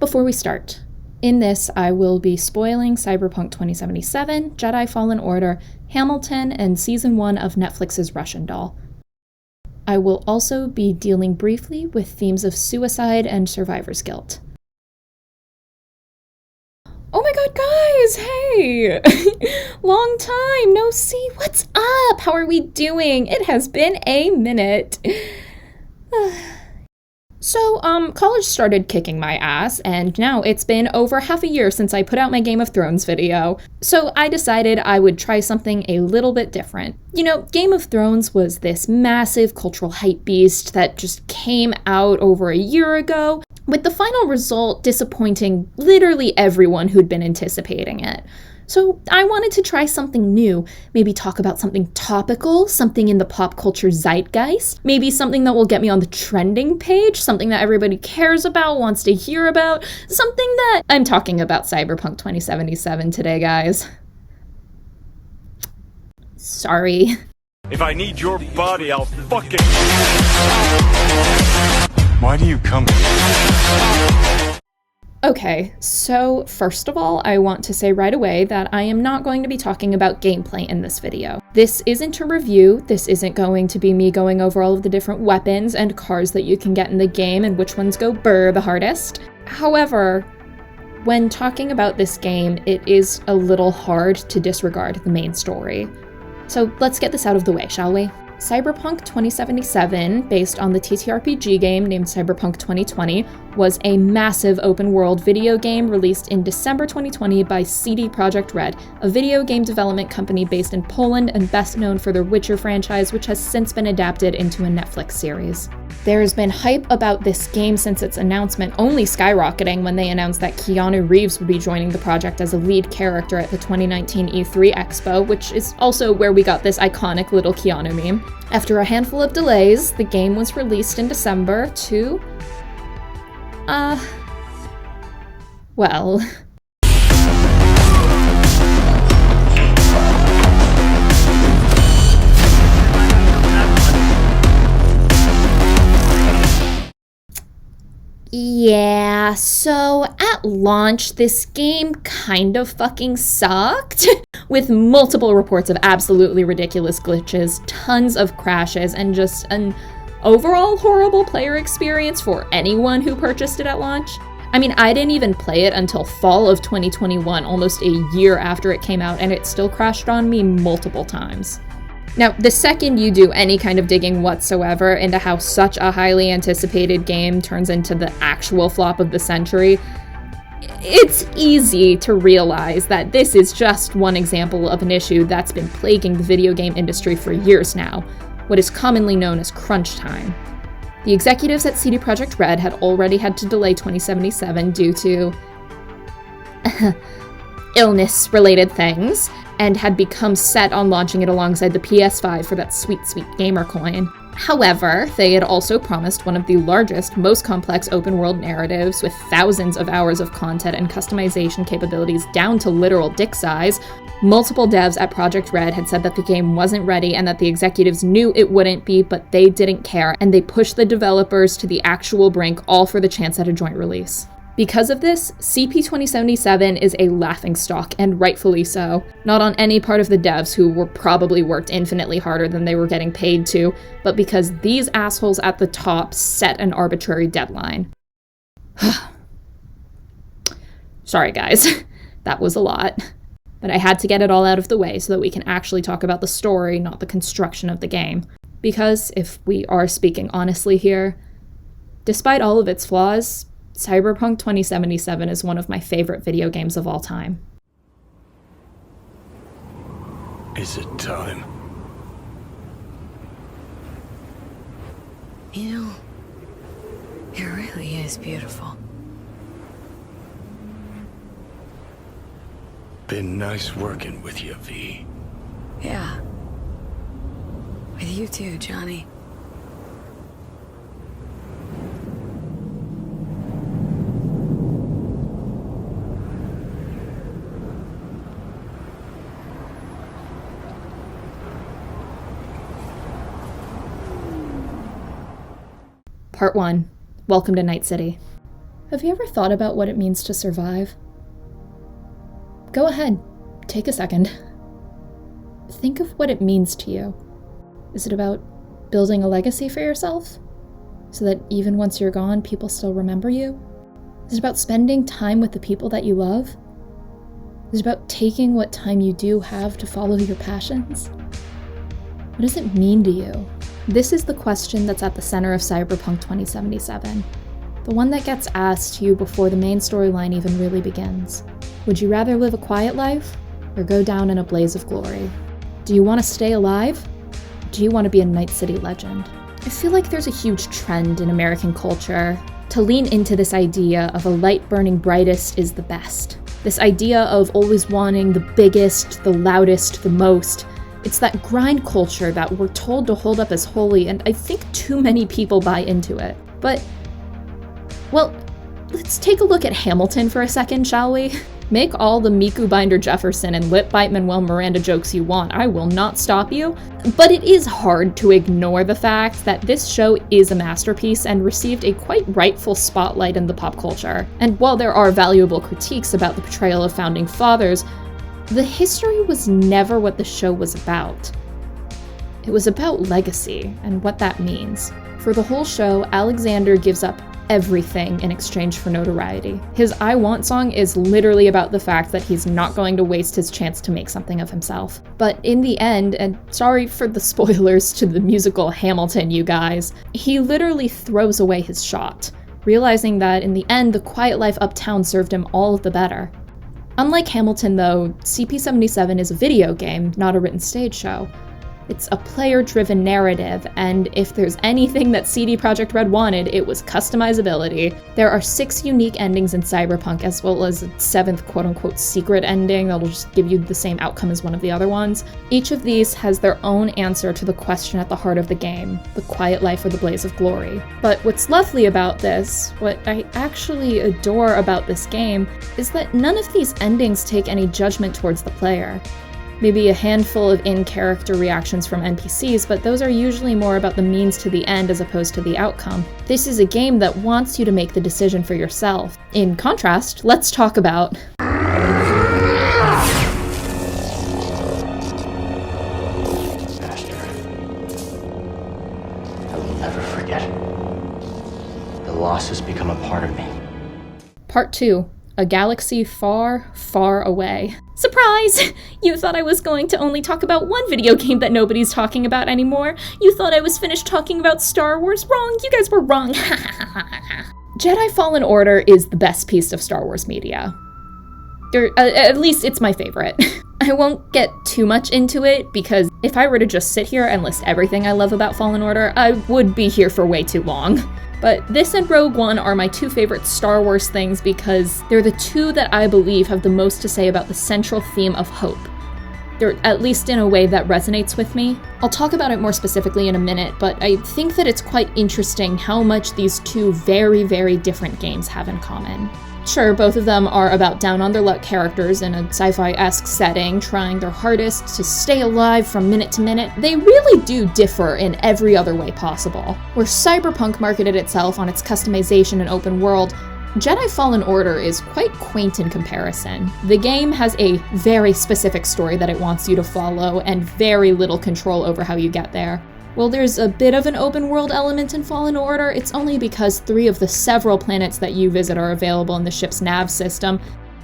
Before we start, in this I will be spoiling Cyberpunk 2077, Jedi Fallen Order, Hamilton, and Season 1 of Netflix's Russian Doll. I will also be dealing briefly with themes of suicide and survivor's guilt. Oh my god, guys! Hey! Long time no see. What's up? How are we doing? It has been a minute. So, college started kicking my ass, and now it's been over half a year since I put out my Game of Thrones video. So I decided I would try something a little bit different. You know, Game of Thrones was this massive cultural hype beast that just came out over a year ago, with the final result disappointing literally everyone who'd been anticipating it. So I wanted to try something new, maybe talk about something topical, something in the pop culture zeitgeist, maybe something that will get me on the trending page, something that everybody cares about, wants to hear about, something that... I'm talking about Cyberpunk 2077 today, guys. Sorry. If I need your body, I'll fucking... Why do you come here? Okay, so first of all, I want to say right away that I am not going to be talking about gameplay in this video. This isn't a review, this isn't going to be me going over all of the different weapons and cars that you can get in the game and which ones go brr the hardest. However, when talking about this game, it is a little hard to disregard the main story. So let's get this out of the way, shall we? Cyberpunk 2077, based on the TTRPG game named Cyberpunk 2020, was a massive open-world video game released in December 2020 by CD Projekt Red, a video game development company based in Poland and best known for their Witcher franchise, which has since been adapted into a Netflix series. There has been hype about this game since its announcement, only skyrocketing when they announced that Keanu Reeves would be joining the project as a lead character at the 2019 E3 Expo, which is also where we got this iconic little Keanu meme. After a handful of delays, the game was released in December to... well... Yeah, so at launch, this game kind of fucking sucked, with multiple reports of absolutely ridiculous glitches, tons of crashes, and just an overall horrible player experience for anyone who purchased it at launch. I mean, I didn't even play it until fall of 2021, almost a year after it came out, and it still crashed on me multiple times. Now, the second you do any kind of digging whatsoever into how such a highly anticipated game turns into the actual flop of the century, it's easy to realize that this is just one example of an issue that's been plaguing the video game industry for years now, what is commonly known as crunch time. The executives at CD Projekt Red had already had to delay 2077 due to illness-related things, and had become set on launching it alongside the PS5 for that sweet, sweet gamer coin. However, they had also promised one of the largest, most complex open-world narratives with thousands of hours of content and customization capabilities down to literal dick size. Multiple devs at Projekt Red had said that the game wasn't ready and that the executives knew it wouldn't be, but they didn't care, and they pushed the developers to the actual brink, all for the chance at a joint release. Because of this, CP2077 is a laughingstock, and rightfully so. Not on any part of the devs, who were probably worked infinitely harder than they were getting paid to, but because these assholes at the top set an arbitrary deadline. Sorry guys, that was a lot. But I had to get it all out of the way so that we can actually talk about the story, not the construction of the game. Because, if we are speaking honestly here, despite all of its flaws, Cyberpunk 2077 is one of my favorite video games of all time. Is it time? You know, it really is beautiful. Been nice working with you, V. Yeah. With you too, Johnny. Part 1. Welcome to Night City. Have you ever thought about what it means to survive? Go ahead, take a second. Think of what it means to you. Is it about building a legacy for yourself? So that even once you're gone, people still remember you? Is it about spending time with the people that you love? Is it about taking what time you do have to follow your passions? What does it mean to you? This is the question that's at the center of Cyberpunk 2077. The one that gets asked to you before the main storyline even really begins. Would you rather live a quiet life or go down in a blaze of glory? Do you want to stay alive? Do you want to be a Night City legend? I feel like there's a huge trend in American culture to lean into this idea of a light burning brightest is the best. This idea of always wanting the biggest, the loudest, the most. It's that grind culture that we're told to hold up as holy, and I think too many people buy into it. But, well, let's take a look at Hamilton for a second, shall we? Make all the Miku Binder Jefferson and Lip Bite Manuel Miranda jokes you want, I will not stop you. But it is hard to ignore the fact that this show is a masterpiece and received a quite rightful spotlight in the pop culture. And while there are valuable critiques about the portrayal of founding fathers, the history was never what the show was about. It was about legacy and what that means. For the whole show, Alexander gives up everything in exchange for notoriety. His I Want song is literally about the fact that he's not going to waste his chance to make something of himself. But in the end, and sorry for the spoilers to the musical Hamilton, you guys, he literally throws away his shot, realizing that in the end, the quiet life uptown served him all of the better. Unlike Hamilton, though, CP77 is a video game, not a written stage show. It's a player-driven narrative, and if there's anything that CD Projekt Red wanted, it was customizability. There are 6 unique endings in Cyberpunk, as well as a 7th quote-unquote secret ending that'll just give you the same outcome as one of the other ones. Each of these has their own answer to the question at the heart of the game, the quiet life or the blaze of glory. But what's lovely about this, what I actually adore about this game, is that none of these endings take any judgment towards the player. Maybe a handful of in-character reactions from NPCs, but those are usually more about the means to the end as opposed to the outcome. This is a game that wants you to make the decision for yourself. In contrast, let's talk about Master, I will never forget. The loss has become a part of me. Part 2. A galaxy far, far away. Surprise! You thought I was going to only talk about one video game that nobody's talking about anymore. You thought I was finished talking about Star Wars. Wrong, you guys were wrong. Jedi Fallen Order is the best piece of Star Wars media. At least it's my favorite. I won't get too much into it, because if I were to just sit here and list everything I love about Fallen Order, I would be here for way too long. But this and Rogue One are my 2 favorite Star Wars things because they're the 2 that I believe have the most to say about the central theme of hope. They're at least in a way that resonates with me. I'll talk about it more specifically in a minute, but I think that it's quite interesting how much these 2 very, very different games have in common. Sure, both of them are about down-on-their-luck characters in a sci-fi-esque setting, trying their hardest to stay alive from minute to minute. They really do differ in every other way possible. Where Cyberpunk marketed itself on its customization and open world, Jedi Fallen Order is quite quaint in comparison. The game has a very specific story that it wants you to follow, and very little control over how you get there. While there's a bit of an open world element in Fallen Order, it's only because 3 of the several planets that you visit are available in the ship's nav system,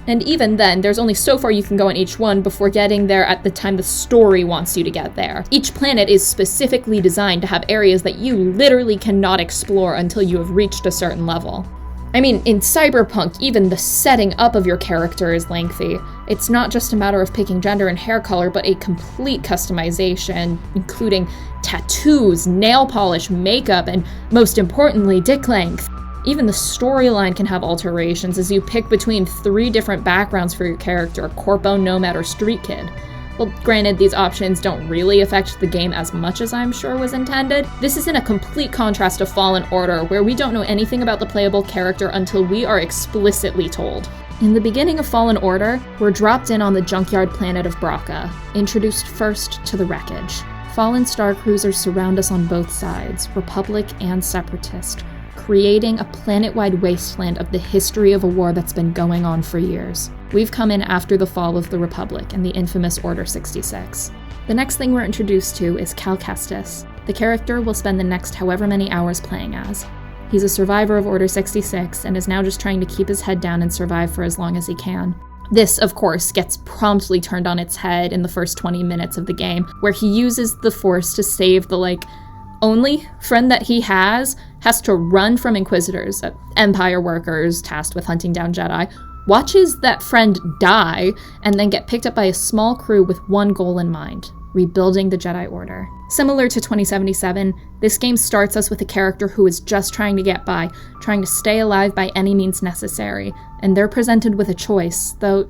and even then, there's only so far you can go on each one before getting there at the time the story wants you to get there. Each planet is specifically designed to have areas that you literally cannot explore until you have reached a certain level. I mean, in Cyberpunk, even the setting up of your character is lengthy. It's not just a matter of picking gender and hair color, but a complete customization, including tattoos, nail polish, makeup, and most importantly, dick length. Even the storyline can have alterations as you pick between 3 different backgrounds for your character, corpo, nomad, or street kid. Well, granted, these options don't really affect the game as much as I'm sure was intended. This is in a complete contrast to Fallen Order, where we don't know anything about the playable character until we are explicitly told. In the beginning of Fallen Order, we're dropped in on the junkyard planet of Braca, introduced first to the wreckage. Fallen Star Cruisers surround us on both sides, Republic and Separatist, creating a planet-wide wasteland of the history of a war that's been going on for years. We've come in after the fall of the Republic and the infamous Order 66. The next thing we're introduced to is Cal Kestis, the character we'll spend the next however many hours playing as. He's a survivor of Order 66 and is now just trying to keep his head down and survive for as long as he can. This, of course, gets promptly turned on its head in the first 20 minutes of the game, where he uses the Force to save the, only friend that he has to run from Inquisitors, Empire workers tasked with hunting down Jedi, watches that friend die, and then get picked up by a small crew with one goal in mind: rebuilding the Jedi Order. Similar to 2077, this game starts us with a character who is just trying to get by, trying to stay alive by any means necessary, and they're presented with a choice, though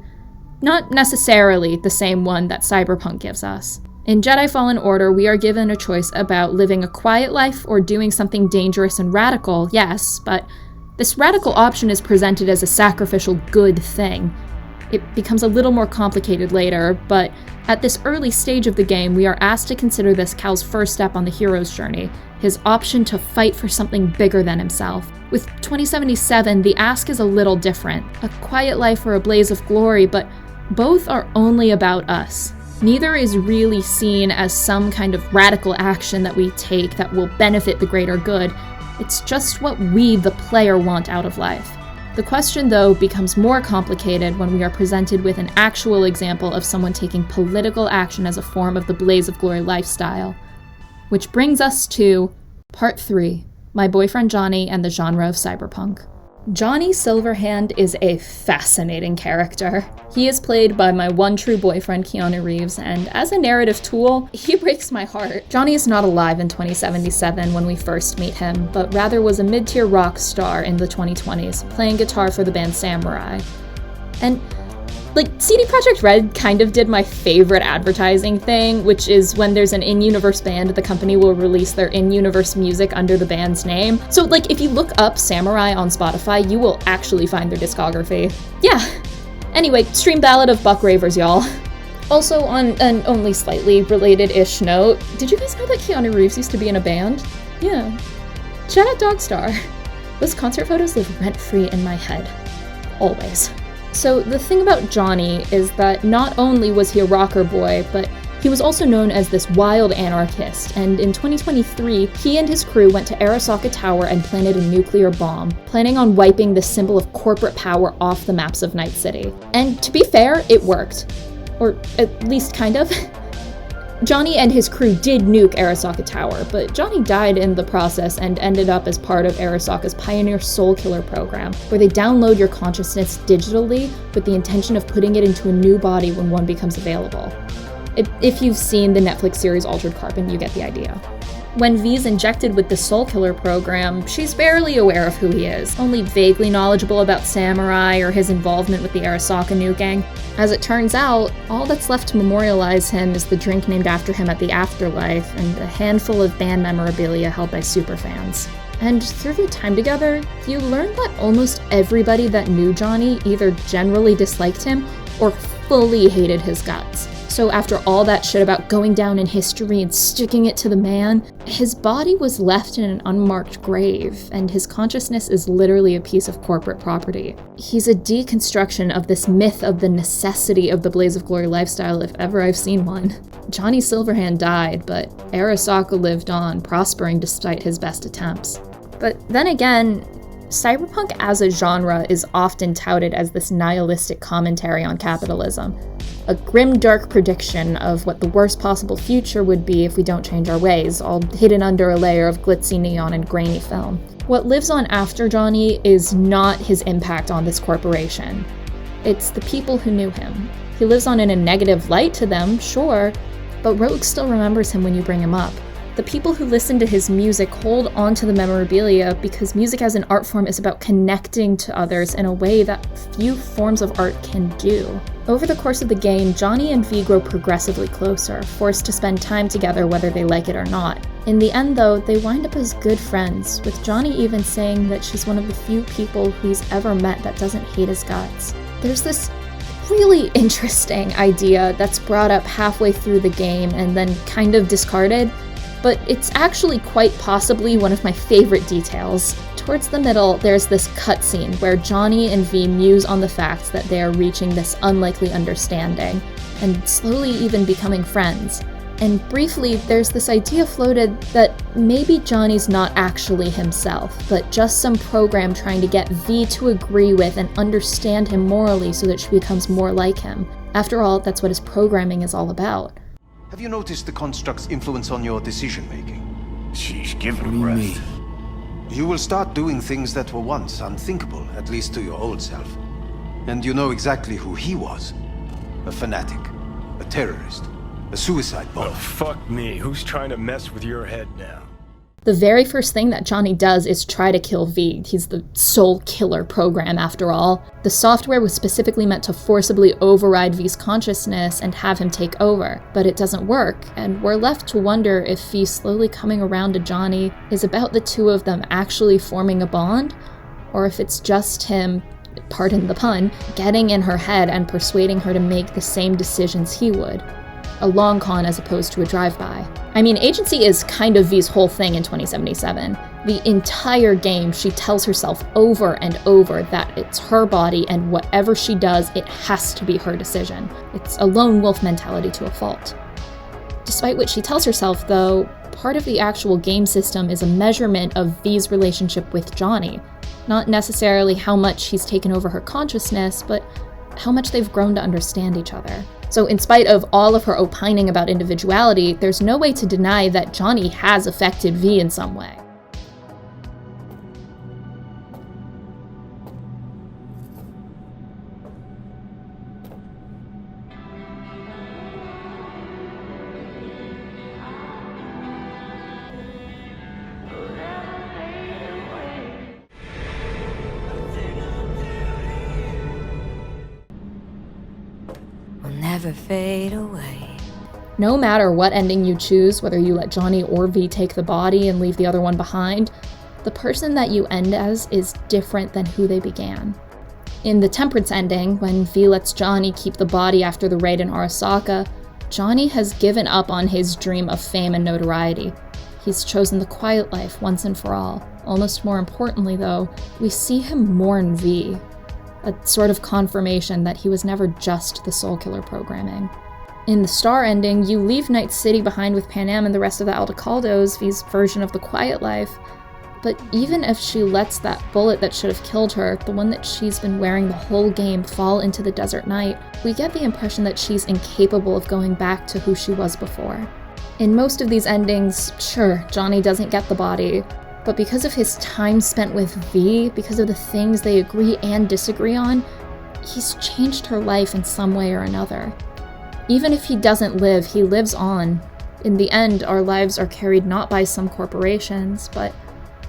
not necessarily the same one that Cyberpunk gives us. In Jedi Fallen Order, we are given a choice about living a quiet life or doing something dangerous and radical, yes, but this radical option is presented as a sacrificial good thing. It becomes a little more complicated later, but at this early stage of the game, we are asked to consider this Cal's first step on the hero's journey, his option to fight for something bigger than himself. With 2077, the ask is a little different. A quiet life or a blaze of glory, but both are only about us. Neither is really seen as some kind of radical action that we take that will benefit the greater good. It's just what we, the player, want out of life. The question, though, becomes more complicated when we are presented with an actual example of someone taking political action as a form of the Blaze of Glory lifestyle. Which brings us to Part 3, My Boyfriend Johnny and the Genre of Cyberpunk. Johnny Silverhand is a fascinating character. He is played by my one true boyfriend, Keanu Reeves, and as a narrative tool, he breaks my heart. Johnny is not alive in 2077 when we first meet him, but rather was a mid-tier rock star in the 2020s, playing guitar for the band Samurai. And CD Projekt Red kind of did my favorite advertising thing, which is when there's an in-universe band, the company will release their in-universe music under the band's name. So, if you look up Samurai on Spotify, you will actually find their discography. Yeah. Anyway, stream Ballad of Buck Ravers, y'all. Also, on an only slightly related-ish note, did you guys know that Keanu Reeves used to be in a band? Yeah. Shout out Dogstar. Those concert photos live rent-free in my head. Always. So the thing about Johnny is that not only was he a rocker boy, but he was also known as this wild anarchist, and in 2023, he and his crew went to Arasaka Tower and planted a nuclear bomb, planning on wiping the symbol of corporate power off the maps of Night City. And to be fair, it worked. Or at least kind of. Johnny and his crew did nuke Arasaka Tower, but Johnny died in the process and ended up as part of Arasaka's Pioneer Soul Killer program, where they download your consciousness digitally with the intention of putting it into a new body when one becomes available. If you've seen the Netflix series Altered Carbon, you get the idea. When V's injected with the Soul Killer program, she's barely aware of who he is, only vaguely knowledgeable about Samurai or his involvement with the Arasaka nuking. As it turns out, all that's left to memorialize him is the drink named after him at the afterlife and a handful of band memorabilia held by superfans. And through their time together, you learn that almost everybody that knew Johnny either generally disliked him or fully hated his guts. So after all that shit about going down in history and sticking it to the man, his body was left in an unmarked grave, and his consciousness is literally a piece of corporate property. He's a deconstruction of this myth of the necessity of the Blaze of Glory lifestyle if ever I've seen one. Johnny Silverhand died, but Arasaka lived on, prospering despite his best attempts. But then again, Cyberpunk as a genre is often touted as this nihilistic commentary on capitalism, a grim, dark prediction of what the worst possible future would be if we don't change our ways, all hidden under a layer of glitzy neon and grainy film. What lives on after Johnny is not his impact on this corporation. It's the people who knew him. He lives on in a negative light to them, sure, but Rogue still remembers him when you bring him up. The people who listen to his music hold on to the memorabilia because music as an art form is about connecting to others in a way that few forms of art can do. Over the course of the game, Johnny and V grow progressively closer, forced to spend time together whether they like it or not. In the end, though, they wind up as good friends, with Johnny even saying that she's one of the few people who he's ever met that doesn't hate his guts. There's this really interesting idea that's brought up halfway through the game and then kind of discarded, but it's actually quite possibly one of my favorite details. Towards the middle, there's this cutscene where Johnny and V muse on the fact that they are reaching this unlikely understanding, and slowly even becoming friends. And briefly, there's this idea floated that maybe Johnny's not actually himself, but just some program trying to get V to agree with and understand him morally so that she becomes more like him. After all, that's what his programming is all about. Have you noticed the construct's influence on your decision-making? Sheesh, give it a rest. You will start doing things that were once unthinkable, at least to your old self. And you know exactly who he was. A fanatic, a terrorist, a suicide bomber. Well, fuck me. Who's trying to mess with your head now? The very first thing that Johnny does is try to kill V. He's the soul killer program, after all. The software was specifically meant to forcibly override V's consciousness and have him take over, but it doesn't work, and we're left to wonder if V slowly coming around to Johnny is about the two of them actually forming a bond, or if it's just him, pardon the pun, getting in her head and persuading her to make the same decisions he would. A long con as opposed to a drive-by. I mean, agency is kind of V's whole thing in 2077. The entire game, she tells herself over and over that it's her body and whatever she does, it has to be her decision. It's a lone wolf mentality to a fault. Despite what she tells herself, though, part of the actual game system is a measurement of V's relationship with Johnny. Not necessarily how much he's taken over her consciousness, but how much they've grown to understand each other. So in spite of all of her opining about individuality, there's no way to deny that Johnny has affected V in some way. Never fade away. No matter what ending you choose, whether you let Johnny or V take the body and leave the other one behind, the person that you end as is different than who they began. In the Temperance ending, when V lets Johnny keep the body after the raid in Arasaka, Johnny has given up on his dream of fame and notoriety. He's chosen the quiet life once and for all. Almost more importantly, though, we see him mourn V. A sort of confirmation that he was never just the soul killer programming. In the Star ending, you leave Night City behind with Panam and the rest of the Aldecaldos, V's version of the quiet life, but even if she lets that bullet that should have killed her, the one that she's been wearing the whole game, fall into the desert night, we get the impression that she's incapable of going back to who she was before. In most of these endings, sure, Johnny doesn't get the body, but because of his time spent with V, because of the things they agree and disagree on, he's changed her life in some way or another. Even if he doesn't live, he lives on. In the end, our lives are carried not by some corporations, but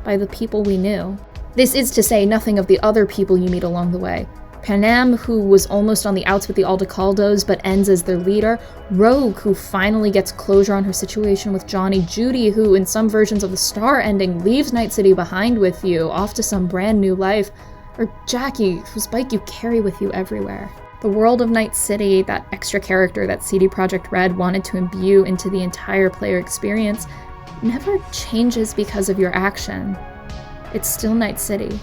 by the people we knew. This is to say nothing of the other people you meet along the way. Panam, who was almost on the outs with the Aldecaldos but ends as their leader, Rogue, who finally gets closure on her situation with Johnny, Judy, who in some versions of the Star ending leaves Night City behind with you, off to some brand new life, or Jackie, whose bike you carry with you everywhere. The world of Night City, that extra character that CD Projekt Red wanted to imbue into the entire player experience, never changes because of your action. It's still Night City.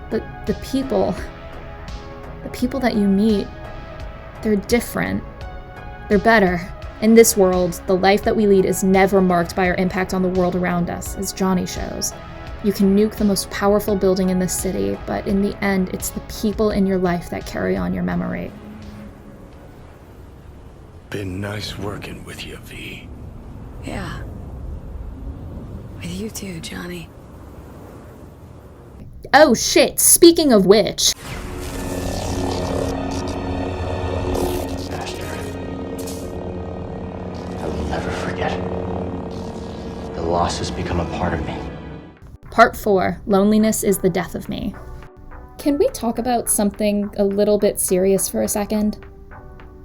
But the people that you meet, they're different. They're better. In this world, the life that we lead is never marked by our impact on the world around us, as Johnny shows. You can nuke the most powerful building in this city, but in the end, it's the people in your life that carry on your memory. Been nice working with you, V. Yeah. With you too, Johnny. Oh shit, speaking of which... The loss has become a part of me. Part 4, Loneliness is the Death of Me. Can we talk about something a little bit serious for a second?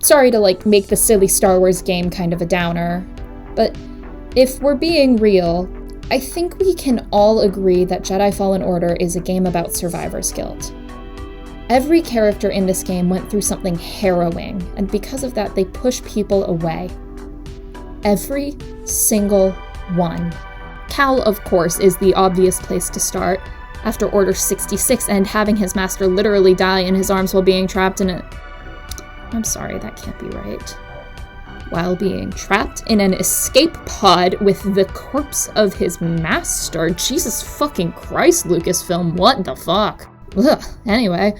Sorry to make the silly Star Wars game kind of a downer, but if we're being real, I think we can all agree that Jedi Fallen Order is a game about survivor's guilt. Every character in this game went through something harrowing, and because of that, they push people away. Every single one. Cal, of course, is the obvious place to start. after Order 66 and having his master literally die in his arms while being trapped in a... I'm sorry, that can't be right. While being trapped in an escape pod with the corpse of his master. Jesus fucking Christ, Lucasfilm, what the fuck? Ugh. Anyway,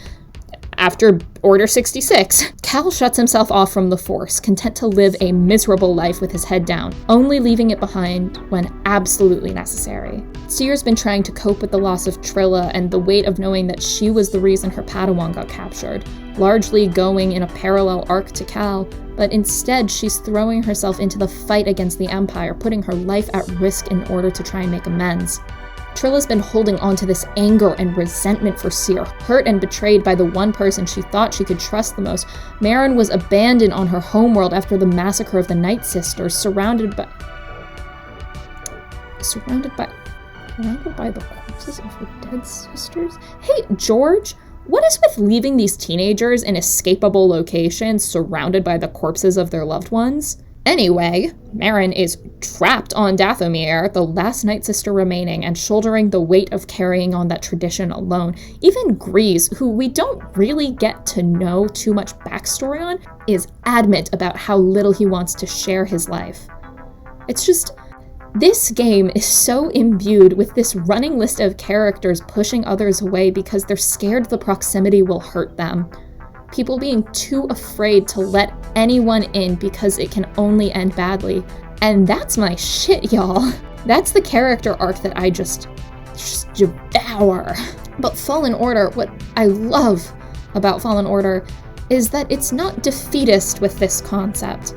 after Order 66, Cal shuts himself off from the Force, content to live a miserable life with his head down, only leaving it behind when absolutely necessary. Cere's been trying to cope with the loss of Trilla and the weight of knowing that she was the reason her Padawan got captured, largely going in a parallel arc to Cal, but instead she's throwing herself into the fight against the Empire, putting her life at risk in order to try and make amends. Trilla's been holding on to this anger and resentment for Cere, hurt and betrayed by the one person she thought she could trust the most. Merrin was abandoned on her homeworld after the massacre of the Night Sisters, surrounded by the corpses of her dead sisters? Hey, George, what is with leaving these teenagers in escapable locations surrounded by the corpses of their loved ones? Anyway, Merrin is trapped on Dathomir, the last Night Sister remaining, and shouldering the weight of carrying on that tradition alone. Even Grease, who we don't really get to know too much backstory on, is adamant about how little he wants to share his life. It's just... this game is so imbued with this running list of characters pushing others away because they're scared the proximity will hurt them. People being too afraid to let anyone in because it can only end badly. And that's my shit, y'all. That's the character arc that I just devour. But Fallen Order, what I love about Fallen Order is that it's not defeatist with this concept.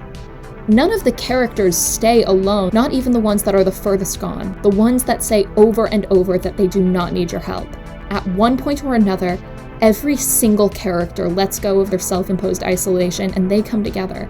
None of the characters stay alone, not even the ones that are the furthest gone, the ones that say over and over that they do not need your help. At one point or another, every single character lets go of their self-imposed isolation and they come together.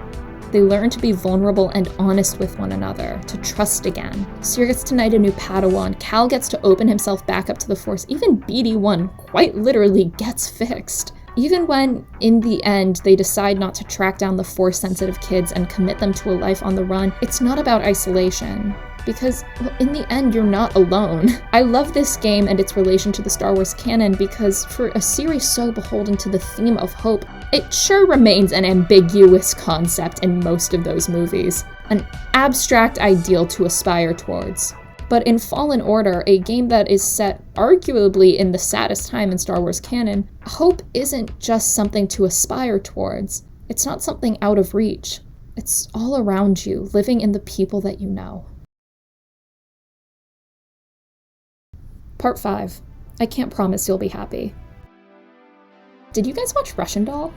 They learn to be vulnerable and honest with one another, to trust again. Cere gets to knight a new Padawan, Cal gets to open himself back up to the Force, even BD-1 quite literally gets fixed. Even when, in the end, they decide not to track down the Force-sensitive kids and commit them to a life on the run, it's not about isolation. Because, well, in the end, you're not alone. I love this game and its relation to the Star Wars canon because for a series so beholden to the theme of hope, it sure remains an ambiguous concept in most of those movies. An abstract ideal to aspire towards. But in Fallen Order, a game that is set arguably in the saddest time in Star Wars canon, hope isn't just something to aspire towards. It's not something out of reach. It's all around you, living in the people that you know. Part 5. I can't promise you'll be happy. Did you guys watch Russian Doll?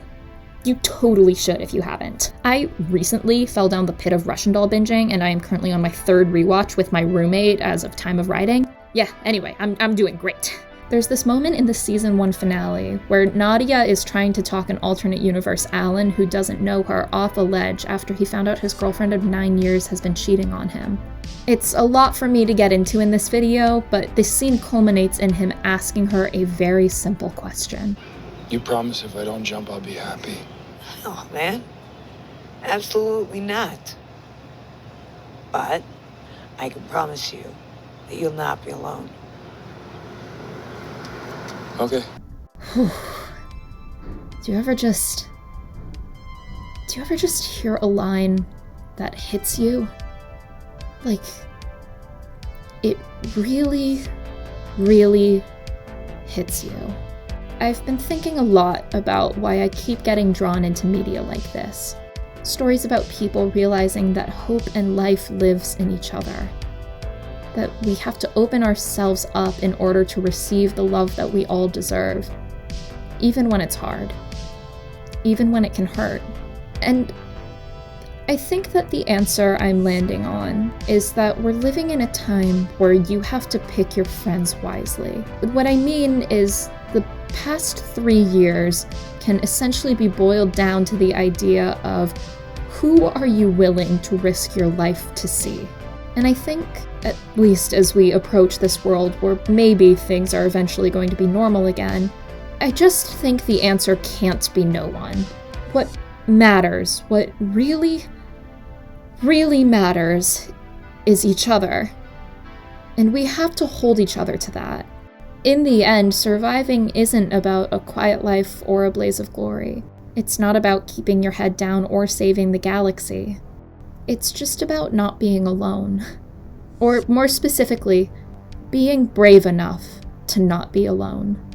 You totally should if you haven't. I recently fell down the pit of Russian Doll binging, and I am currently on my 3rd rewatch with my roommate as of time of writing. Yeah, anyway, I'm doing great. There's this moment in the season 1 finale where Nadia is trying to talk an alternate universe Alan, who doesn't know her, off a ledge after he found out his girlfriend of 9 years has been cheating on him. It's a lot for me to get into in this video, but this scene culminates in him asking her a very simple question. You promise if I don't jump, I'll be happy. Oh, man. Absolutely not. But I can promise you that you'll not be alone. Okay. Do you ever just hear a line that hits you? Like, it really, really hits you. I've been thinking a lot about why I keep getting drawn into media like this. Stories about people realizing that hope and life lives in each other. That we have to open ourselves up in order to receive the love that we all deserve. Even when it's hard. Even when it can hurt. And I think that the answer I'm landing on is that we're living in a time where you have to pick your friends wisely. What I mean is the past 3 years can essentially be boiled down to the idea of who are you willing to risk your life to see? And I think, at least as we approach this world where maybe things are eventually going to be normal again, I just think the answer can't be no one. What matters, what really matters, is each other. And we have to hold each other to that. In the end, surviving isn't about a quiet life or a blaze of glory. It's not about keeping your head down or saving the galaxy. It's just about not being alone. Or more specifically, being brave enough to not be alone.